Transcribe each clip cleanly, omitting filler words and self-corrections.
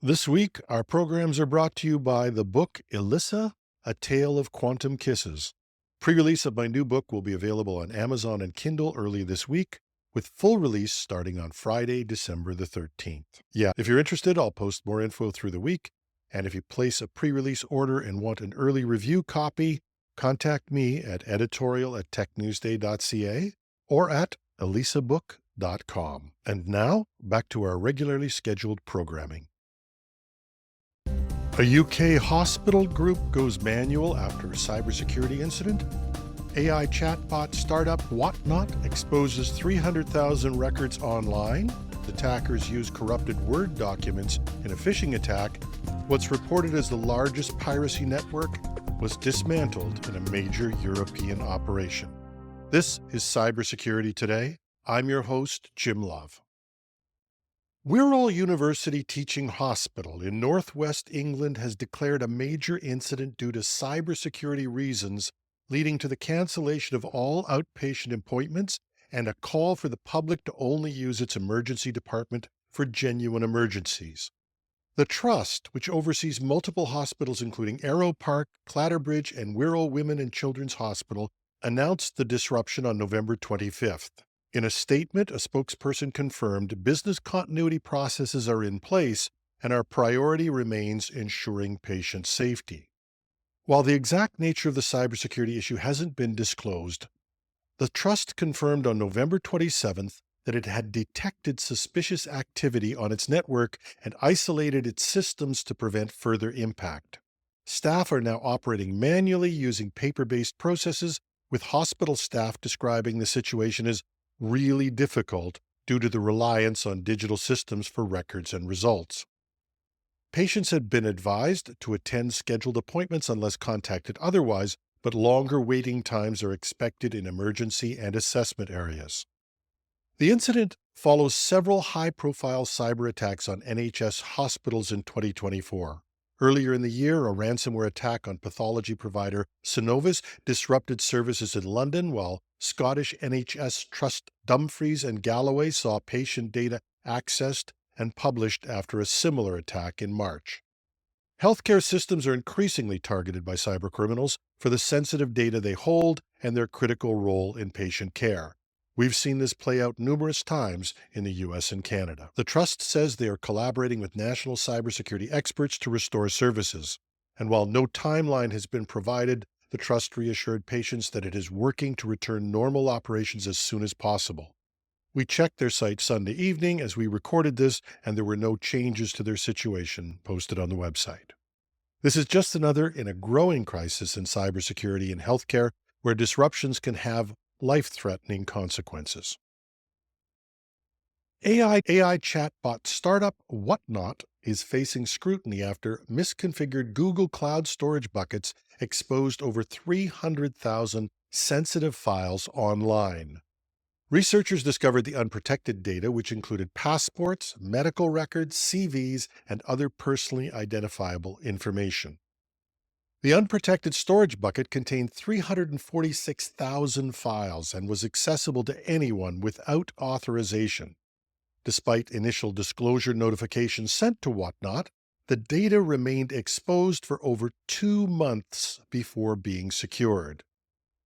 This week, our programs are brought to you by the book Elissa, A Tale of Quantum Kisses. Pre-release of my new book will be available on Amazon and Kindle early this week, with full release starting on Friday, December the 13th. Yeah, if you're interested, I'll post more info through the week. And if you place a pre-release order and want an early review copy, contact me at editorial@technewsday.ca or at elisabook.com. And now, back to our regularly scheduled programming. A UK hospital group goes manual after a cybersecurity incident. AI chatbot startup WotNot exposes 300,000 records online. Attackers use corrupted Word documents in a phishing attack. What's reported as the largest piracy network was dismantled in a major European operation. This is Cybersecurity Today. I'm your host, Jim Love. Wirral University Teaching Hospital in northwest England has declared a major incident due to cybersecurity reasons, leading to the cancellation of all outpatient appointments and a call for the public to only use its emergency department for genuine emergencies. The Trust, which oversees multiple hospitals including Arrow Park, Clatterbridge, and Wirral Women and Children's Hospital, announced the disruption on November 25th. In a statement, a spokesperson confirmed business continuity processes are in place and our priority remains ensuring patient safety. While the exact nature of the cybersecurity issue hasn't been disclosed, the Trust confirmed on November 27th that it had detected suspicious activity on its network and isolated its systems to prevent further impact. Staff are now operating manually using paper-based processes, with hospital staff describing the situation as really difficult due to the reliance on digital systems for records and results. Patients had been advised to attend scheduled appointments unless contacted otherwise, but longer waiting times are expected in emergency and assessment areas. The incident follows several high-profile cyber attacks on NHS hospitals in 2024. Earlier in the year, a ransomware attack on pathology provider Synovus disrupted services in London, while Scottish NHS Trust Dumfries and Galloway saw patient data accessed and published after a similar attack in March. Healthcare systems are increasingly targeted by cybercriminals for the sensitive data they hold and their critical role in patient care. We've seen this play out numerous times in the US and Canada. The Trust says they are collaborating with national cybersecurity experts to restore services. And while no timeline has been provided, the Trust reassured patients that it is working to return normal operations as soon as possible. We checked their site Sunday evening as we recorded this, and there were no changes to their situation posted on the website. This is just another in a growing crisis in cybersecurity and healthcare, where disruptions can have life-threatening consequences. AI chatbot startup WotNot is facing scrutiny after misconfigured Google Cloud storage buckets exposed over 300,000 sensitive files online. Researchers discovered the unprotected data, which included passports, medical records, CVs, and other personally identifiable information. The unprotected storage bucket contained 346,000 files and was accessible to anyone without authorization. Despite initial disclosure notifications sent to WotNot, the data remained exposed for over 2 months before being secured.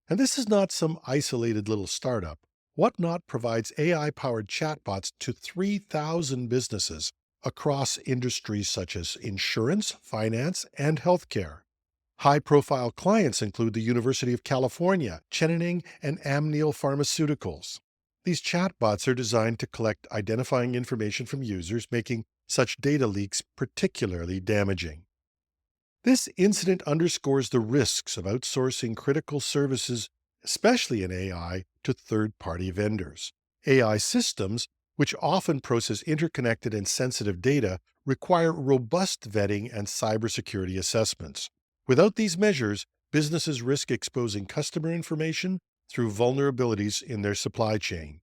And this is not some isolated little startup. WotNot provides AI-powered chatbots to 3,000 businesses across industries such as insurance, finance, and healthcare. High-profile clients include the University of California, Chenaning, and Amneal Pharmaceuticals. These chatbots are designed to collect identifying information from users, making such data leaks particularly damaging. This incident underscores the risks of outsourcing critical services, especially in AI, to third-party vendors. AI systems, which often process interconnected and sensitive data, require robust vetting and cybersecurity assessments. Without these measures, businesses risk exposing customer information through vulnerabilities in their supply chain.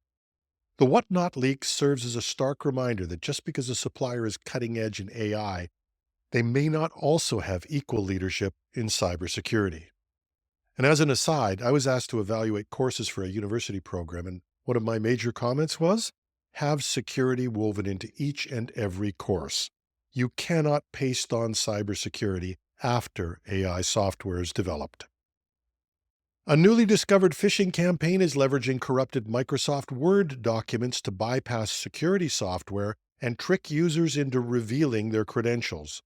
The WotNot leak serves as a stark reminder that just because a supplier is cutting edge in AI, they may not also have equal leadership in cybersecurity. And as an aside, I was asked to evaluate courses for a university program, and one of my major comments was, have security woven into each and every course. you cannot paste on cybersecurity after AI software is developed. A newly discovered phishing campaign is leveraging corrupted Microsoft Word documents to bypass security software and trick users into revealing their credentials.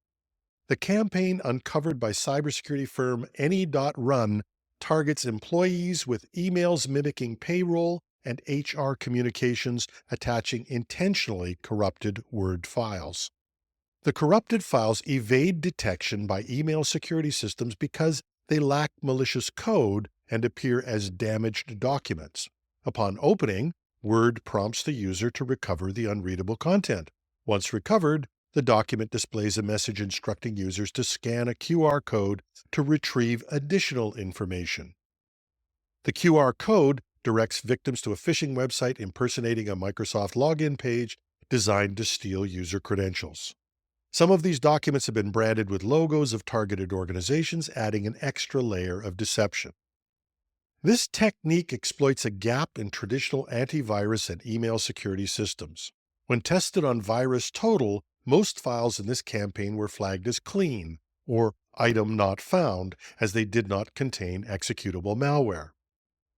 The campaign, uncovered by cybersecurity firm Any.Run, targets employees with emails mimicking payroll and HR communications attaching intentionally corrupted Word files. The corrupted files evade detection by email security systems because they lack malicious code and appear as damaged documents. Upon opening, Word prompts the user to recover the unreadable content. Once recovered, the document displays a message instructing users to scan a QR code to retrieve additional information. The QR code directs victims to a phishing website impersonating a Microsoft login page designed to steal user credentials. Some of these documents have been branded with logos of targeted organizations, adding an extra layer of deception. This technique exploits a gap in traditional antivirus and email security systems. When tested on VirusTotal, most files in this campaign were flagged as clean, or item not found, as they did not contain executable malware.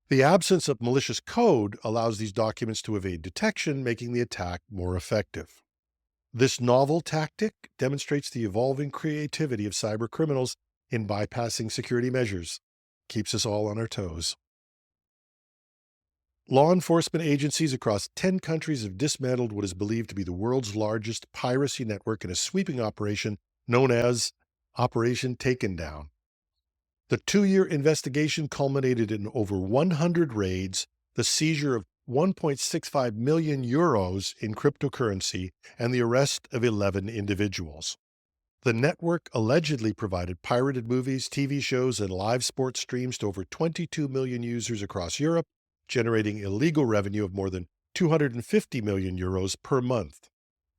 The absence of malicious code allows these documents to evade detection, making the attack more effective. This novel tactic demonstrates the evolving creativity of cybercriminals in bypassing security measures. Keeps us all on our toes. Law enforcement agencies across 10 countries have dismantled what is believed to be the world's largest piracy network in a sweeping operation known as Operation Takendown. The 2-year investigation culminated in over 100 raids, the seizure of 1.65 million euros in cryptocurrency, and the arrest of 11 individuals. The network allegedly provided pirated movies, TV shows, and live sports streams to over 22 million users across Europe, generating illegal revenue of more than 250 million euros per month.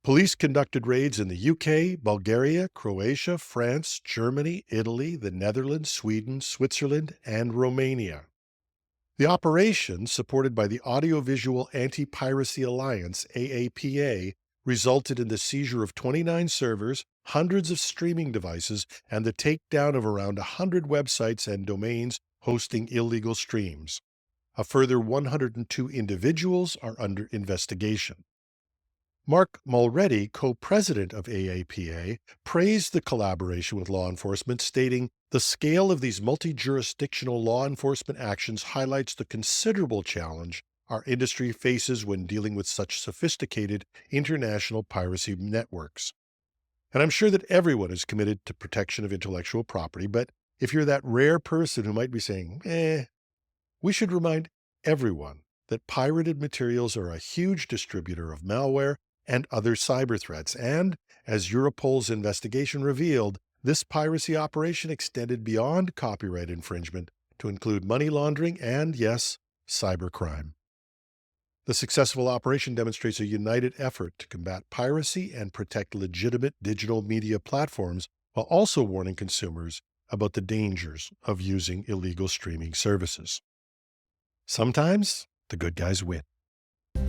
Police conducted raids in the UK, Bulgaria, Croatia, France, Germany, Italy, the Netherlands, Sweden, Switzerland, and Romania. The operation, supported by the Audiovisual Anti-Piracy Alliance, AAPA, resulted in the seizure of 29 servers, hundreds of streaming devices, and the takedown of around 100 websites and domains hosting illegal streams. A further 102 individuals are under investigation. Mark Mulready, co-president of AAPA, praised the collaboration with law enforcement, stating, "The scale of these multi-jurisdictional law enforcement actions highlights the considerable challenge our industry faces when dealing with such sophisticated international piracy networks." And I'm sure that everyone is committed to protection of intellectual property, but if you're that rare person who might be saying, we should remind everyone that pirated materials are a huge distributor of malware and other cyber threats. And, as Europol's investigation revealed, this piracy operation extended beyond copyright infringement to include money laundering and, yes, cybercrime. The successful operation demonstrates a united effort to combat piracy and protect legitimate digital media platforms, while also warning consumers about the dangers of using illegal streaming services. Sometimes the good guys win.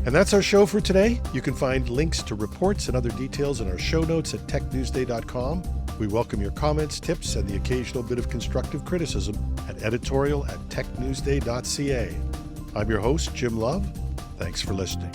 And that's our show for today. You can find links to reports and other details in our show notes at technewsday.com. We welcome your comments, tips, and the occasional bit of constructive criticism at editorial@technewsday.ca. I'm your host, Jim Love. Thanks for listening.